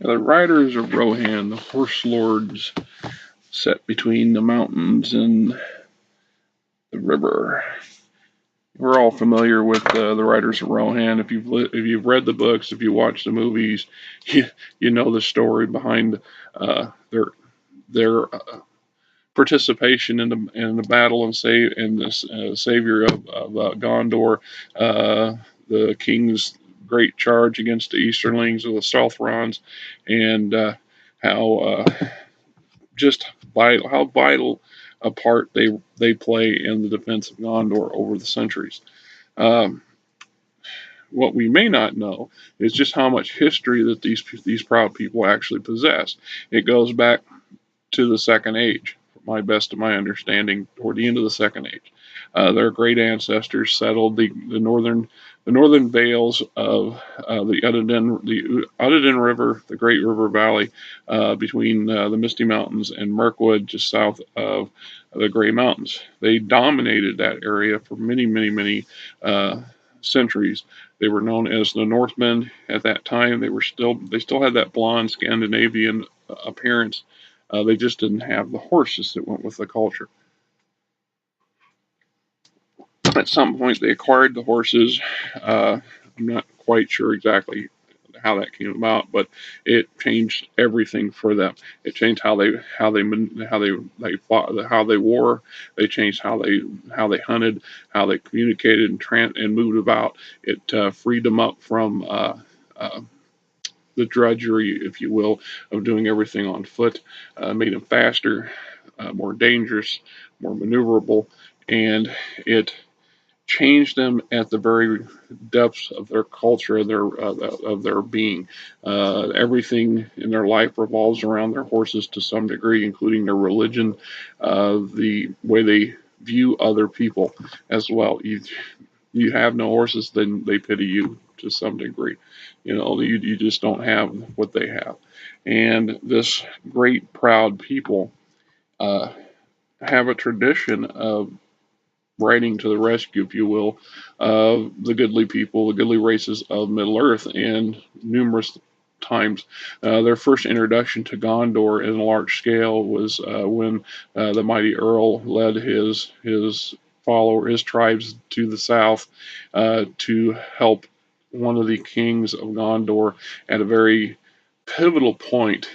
The riders of Rohan, the horse lords, set between the mountains and the river. We're all familiar with the riders of Rohan. If you've read the books, if you watch the movies, you know the story behind their participation in the battle and the savior of Gondor, the king's great charge against the Easterlings or the Southrons, and how just how vital a part they play in the defense of Gondor over the centuries. Um, what we may not know is just how much history that these proud people actually possess. It goes back to the Second Age, my best of my understanding, toward the end of the Second Age. Their great ancestors settled the northern vales of the Uddeden River, the Great River Valley, between the Misty Mountains and Mirkwood, just south of the Grey Mountains. They dominated that area for many, many, many centuries. They were known as the Northmen at that time. They still had that blonde Scandinavian appearance. They just didn't have the horses that went with the culture. At some point, they acquired the horses. I'm not quite sure exactly how that came about, but it changed everything for them. It changed how they fought, how they wore. They changed how they hunted, how they communicated and moved about. It freed them up from the drudgery, if you will, of doing everything on foot, made them faster, more dangerous, more maneuverable, and it changed them at the very depths of their culture, of their being. Everything in their life revolves around their horses to some degree, including their religion, the way they view other people as well. You have no horses, then they pity you to some degree. You just don't have what they have. And this great, proud people uh, have a tradition of riding to the rescue, if you will, of the goodly people, the goodly races of Middle Earth, and numerous times. Their first introduction to Gondor in a large scale was when the mighty Earl led his tribes to the south to help one of the kings of Gondor at a very pivotal point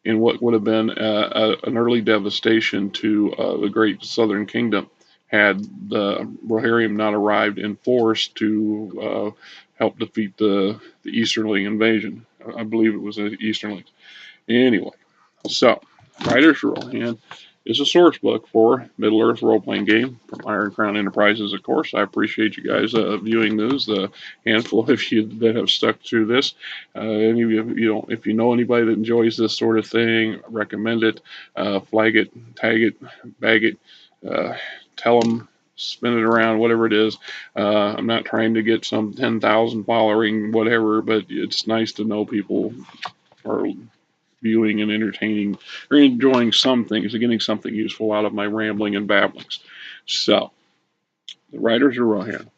in what would have been an early devastation to the great southern kingdom had the Rohirrim not arrived in force to help defeat the Easterling invasion. I believe it was the Easterlings. Anyway, so Riders Rohan is a source book for Middle Earth role playing game from Iron Crown Enterprises, of course. I appreciate you guys viewing those. The handful of you that have stuck through this. Any of you, if you know anybody that enjoys this sort of thing, recommend it. Flag it, tag it, bag it. Tell them, spin it around, whatever it is. I'm not trying to get some 10,000 following, whatever, but it's nice to know people are viewing and entertaining or enjoying some things, getting something useful out of my rambling and babblings. So, The Riders of Rohan.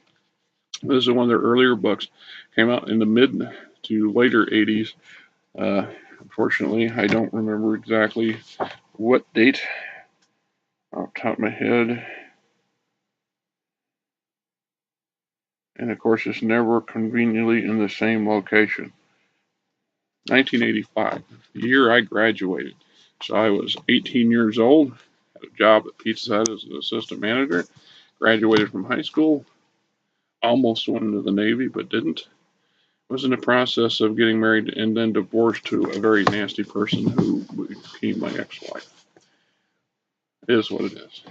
This is one of their earlier books. Came out in the mid to later 80s. Unfortunately, I don't remember exactly what date off the top of my head. And of course, it's never conveniently in the same location. 1985, the year I graduated. So I was 18 years old, had a job at Pizza Hut as an assistant manager, graduated from high school, almost went into the Navy, but didn't. Was in the process of getting married and then divorced to a very nasty person who became my ex-wife. It is what it is.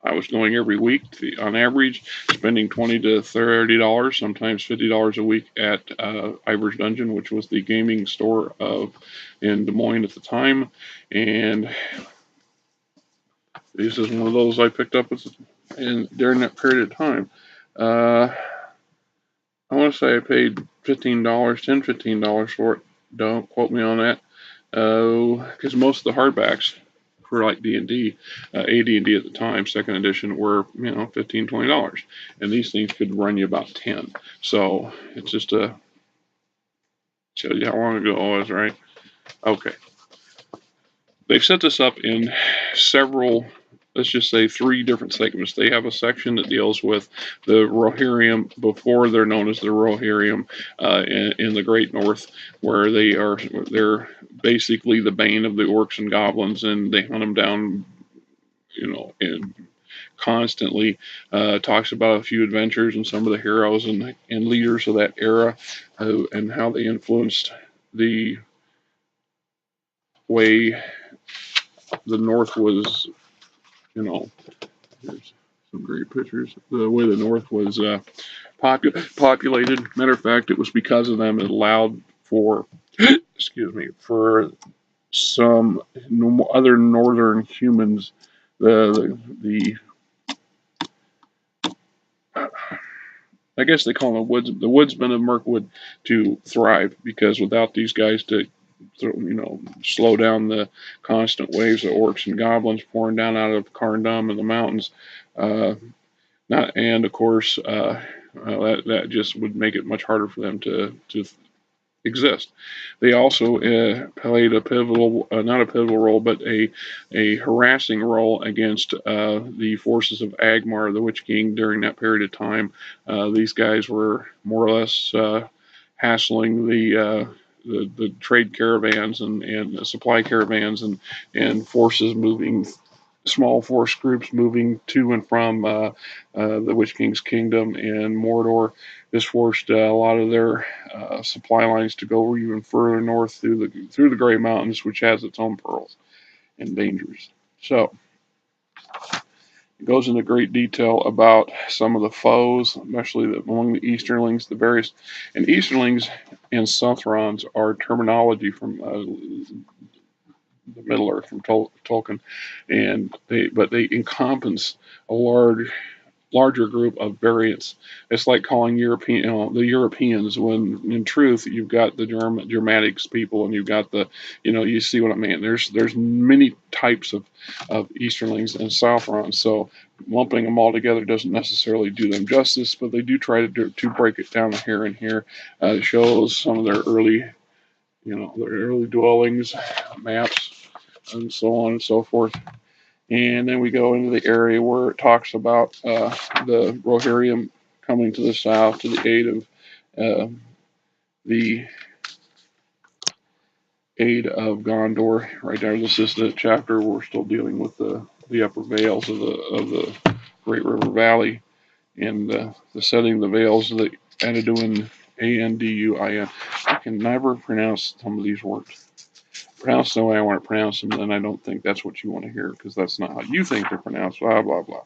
I was going every week, on average, spending $20 to $30, sometimes $50 a week at Ivor's Dungeon, which was the gaming store in Des Moines at the time. And this is one of those I picked up during that period of time. I want to say I paid $15 for it. Don't quote me on that. Because most of the hardbacks for like D&D, AD&D at the time, second edition, were $15, $20, and these things could run you about 10. So it's just shows you how long ago it was, right? Okay. They've set this up in several, let's just say 3 different segments. They have a section that deals with the Rohirrim before they're known as the Rohirrim in the Great North, where they're basically the bane of the orcs and goblins, and they hunt them down, and constantly. Talks about a few adventures and some of the heroes and leaders of that era, and how they influenced the way the North was, here's some great pictures. The way the North was populated. Matter of fact, it was because of them it allowed for, excuse me, for some other northern humans, the I guess they call them the woodsmen of Mirkwood, to thrive, because without these guys to slow down the constant waves of orcs and goblins pouring down out of Carndum and the mountains, uh, not and of course that just would make it much harder for them to exist. They also played a pivotal, not a pivotal role, but a harassing role against the forces of Agmar, the Witch King, during that period of time. These guys were more or less hassling the trade caravans and the supply caravans and forces moving. Small force groups moving to and from the Witch King's kingdom and Mordor. This forced a lot of their supply lines to go even further north through the Grey Mountains, which has its own perils and dangers. So it goes into great detail about some of the foes, especially among the Easterlings, the various, and Easterlings and Southrons are terminology from the Middle Earth from Tolkien, and they encompass a larger group of variants. It's like calling the Europeans, when in truth you've got the Germanics people, and you've got you see what I mean. There's many types of Easterlings and Southrons, so lumping them all together doesn't necessarily do them justice, but they do try to break it down here and here. It shows some of their early dwellings, maps, and so on and so forth. And then we go into the area where it talks about the Rohirrim coming to the south to the the aid of Gondor. Right there, this is the chapter where we're still dealing with the upper vales of the Great River Valley, and the setting of the vales of the Anduin, Anduin. I can never pronounce some of these words. Pronounce the way I want to pronounce them, then I don't think that's what you want to hear, because that's not how you think they're pronounced, blah, blah, blah.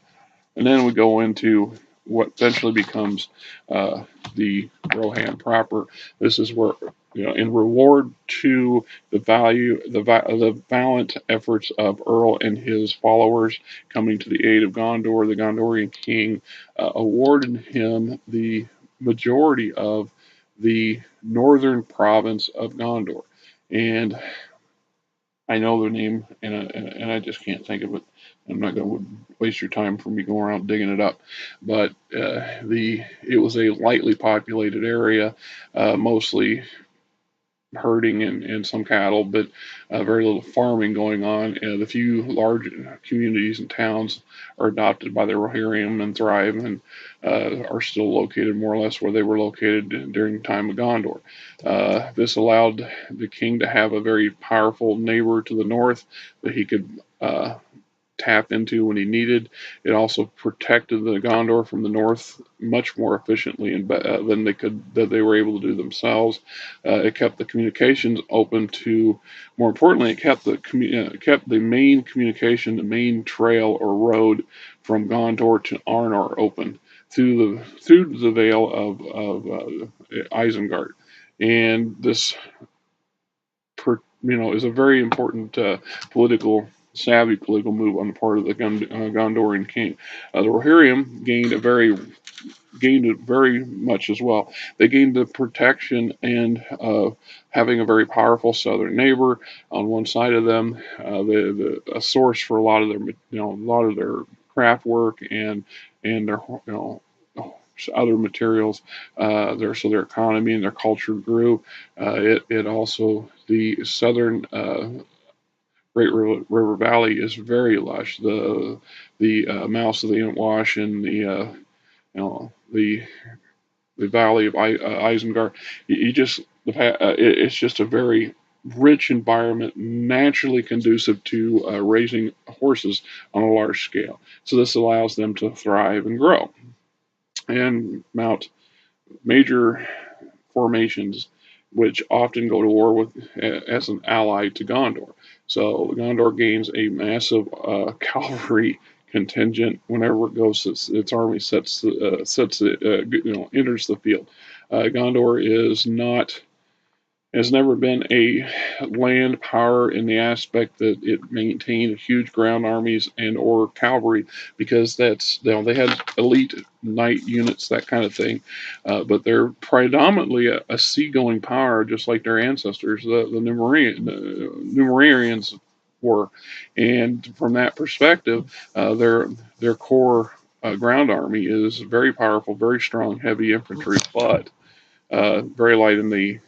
And then we go into what eventually becomes the Rohan proper. This is where, in reward to the valiant efforts of Earl and his followers coming to the aid of Gondor, the Gondorian king awarded him the majority of the northern province of Gondor. And I know the name, and I just can't think of it. I'm not going to waste your time for me going around digging it up. But it was a lightly populated area, mostly herding and some cattle, but very little farming going on. The few large communities and towns are adopted by the Rohirrim and thrive, and are still located more or less where they were located during the time of Gondor. This allowed the king to have a very powerful neighbor to the north that he could tap into when he needed. It also protected the Gondor from the north much more efficiently than they were able to do themselves. It kept the communications open to, more importantly, it kept the main communication, the main trail or road from Gondor to Arnor open through the Vale of Isengard, and this is a very important savvy political move on the part of the Gondorian king. The Rohirrim gained it very much as well. They gained the protection and having a very powerful southern neighbor on one side of them, a source for a lot of their craft work and their other materials. So their economy and their culture grew. It also the southern Great River Valley is very lush. The mouths of the Wash and the valley of Isengard. You just it's just a very rich environment, naturally conducive to raising horses on a large scale. So this allows them to thrive and grow and mount major formations, which often go to war with as an ally to Gondor. So Gondor gains a massive cavalry contingent whenever it goes. Its army enters the field. Gondor is not has never been a land power in the aspect that it maintained huge ground armies and or cavalry, because that's they had elite knight units, that kind of thing, but they're predominantly a seagoing power, just like their ancestors, the Numerians were. And from that perspective, their core ground army is very powerful, very strong, heavy infantry, but very light in the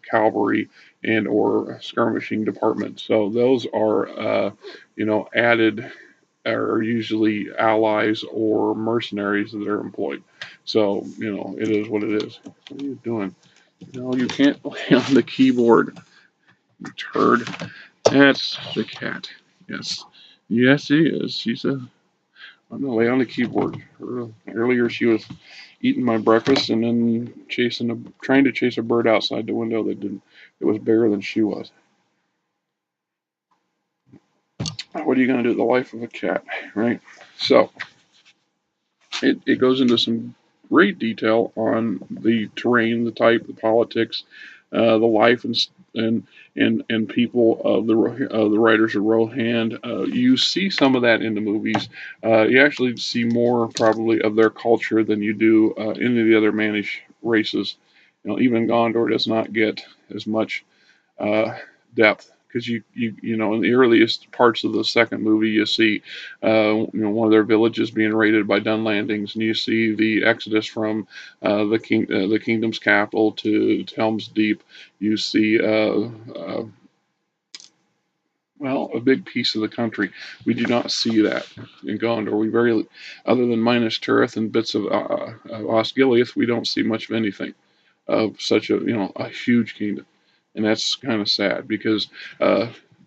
cavalry and or skirmishing department. So those are, added, are usually allies or mercenaries that are employed. So, it is what it is. What are you doing? No, you can't lay on the keyboard, you turd. That's the cat. Yes. Yes, he is. I'm gonna lay on the keyboard. Earlier, she was eating my breakfast and then trying to chase a bird outside the window that didn't. It was bigger than she was. What are you gonna do? The life of a cat, right? So it goes into some great detail on the terrain, the type, the politics, the life and people of the writers of Rohan. You see some of that in the movies. You actually see more probably of their culture than you do any of the other Manish races. Even Gondor does not get as much depth, because in the earliest parts of the second movie you see one of their villages being raided by Dunlandings, and you see the exodus from the kingdom's capital to Helm's Deep. You see a big piece of the country. We do not see that in Gondor. Other than Minas Tirith and bits of Osgiliath, we don't see much of anything of such a huge kingdom. And that's kind of sad, because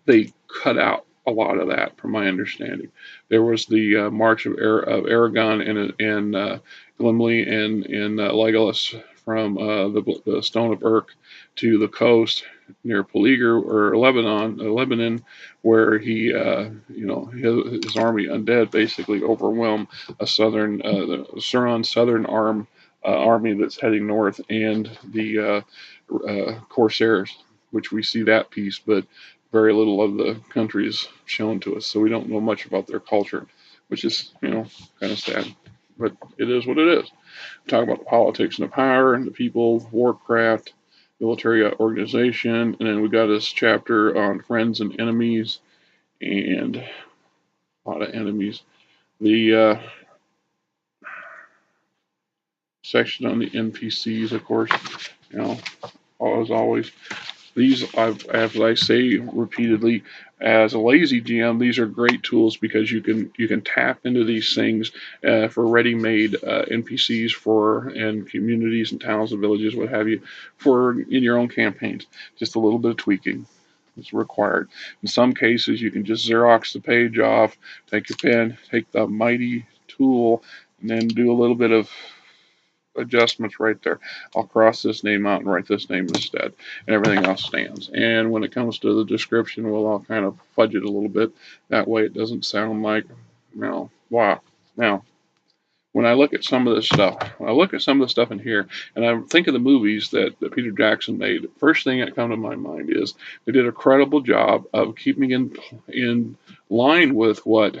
they cut out a lot of that, from my understanding. There was the march of Aragorn and Gimli and Legolas from the Stone of Urk to the coast near Pelegar or Lebanon, where he, his army undead basically overwhelmed the Sauron's southern army that's heading north, and the Corsairs, which we see that piece, but very little of the country is shown to us, so we don't know much about their culture, which is, kind of sad. But it is what it is. We talk about the politics and the power and the people, warcraft, military organization, and then we got this chapter on friends and enemies, and a lot of enemies. The section on the NPCs, of course, as always. These, as I say repeatedly, as a lazy GM, these are great tools, because you can tap into these things for ready-made NPCs and communities and towns and villages, what have you, for in your own campaigns. Just a little bit of tweaking is required. In some cases, you can just Xerox the page off, take your pen, take the mighty tool, and then do a little bit of adjustments right there. I'll cross this name out and write this name instead, and everything else stands. And when it comes to the description, I'll kind of fudge it a little bit. That way it doesn't sound like, wow. Now, when I look at some of this stuff, in here, and I think of the movies that Peter Jackson made, the first thing that comes to my mind is they did a credible job of keeping in line with what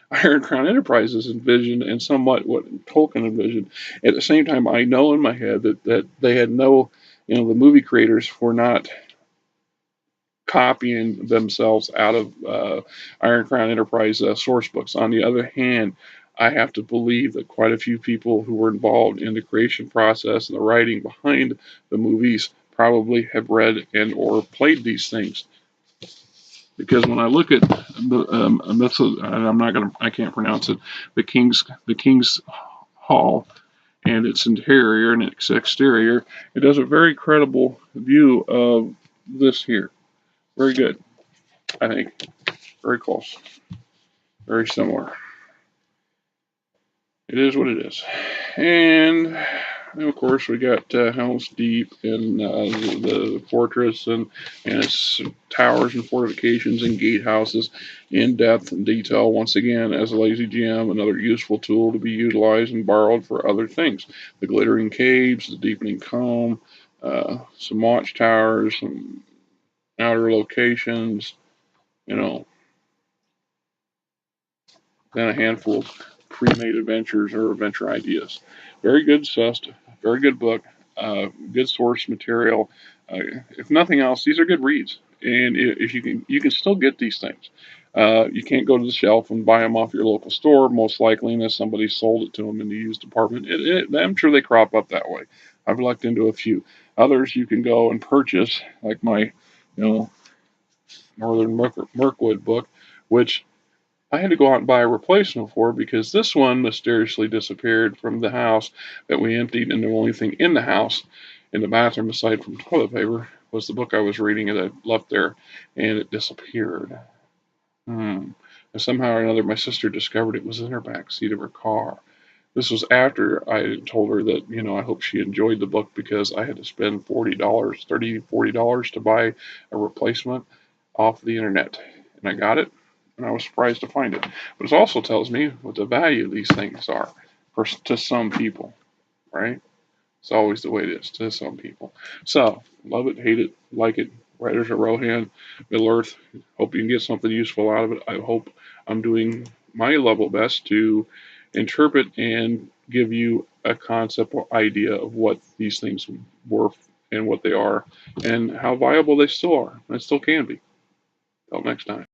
Iron Crown Enterprises envisioned, and somewhat what Tolkien envisioned. At the same time, I know in my head that they had no, the movie creators were not copying themselves out of Iron Crown Enterprise source books. On the other hand, I have to believe that quite a few people who were involved in the creation process and the writing behind the movies probably have read and or played these things. Because when I look at the and I can't pronounce it, the King's Hall and its interior and its exterior, it does a very credible view of this here. Very good, I think. Very close, very similar. It is what it is. And of course, we got Helm's Deep and the fortress and its towers and fortifications and gatehouses in depth and detail. Once again, as a lazy GM, another useful tool to be utilized and borrowed for other things. The glittering caves, the deepening comb, some watchtowers, some outer locations, you know, then a handful of pre-made adventures or adventure ideas. Very good stuff. Very good book. Good source material. If nothing else, these are good reads. And if you can still get these things. You can't go to the shelf and buy them off your local store, most likely, unless somebody sold it to them in the used department. I'm sure they crop up that way. I've looked into a few. Others you can go and purchase, like my, Northern Mirkwood book, which I had to go out and buy a replacement for because this one mysteriously disappeared from the house that we emptied, and the only thing in the house, in the bathroom, aside from toilet paper, was the book I was reading that I left there, and it disappeared. And somehow or another, my sister discovered it was in her back seat of her car. This was after I had told her that, I hope she enjoyed the book because I had to spend $40, $30, $40 to buy a replacement off the internet. And I got it, and I was surprised to find it. But it also tells me what the value of these things are to some people, right? It's always the way it is to some people. So, love it, hate it, like it. Writers at Rohan, Middle Earth. Hope you can get something useful out of it. I hope I'm doing my level best to interpret and give you a concept or idea of what these things were and what they are and how viable they still are and still can be. Till next time.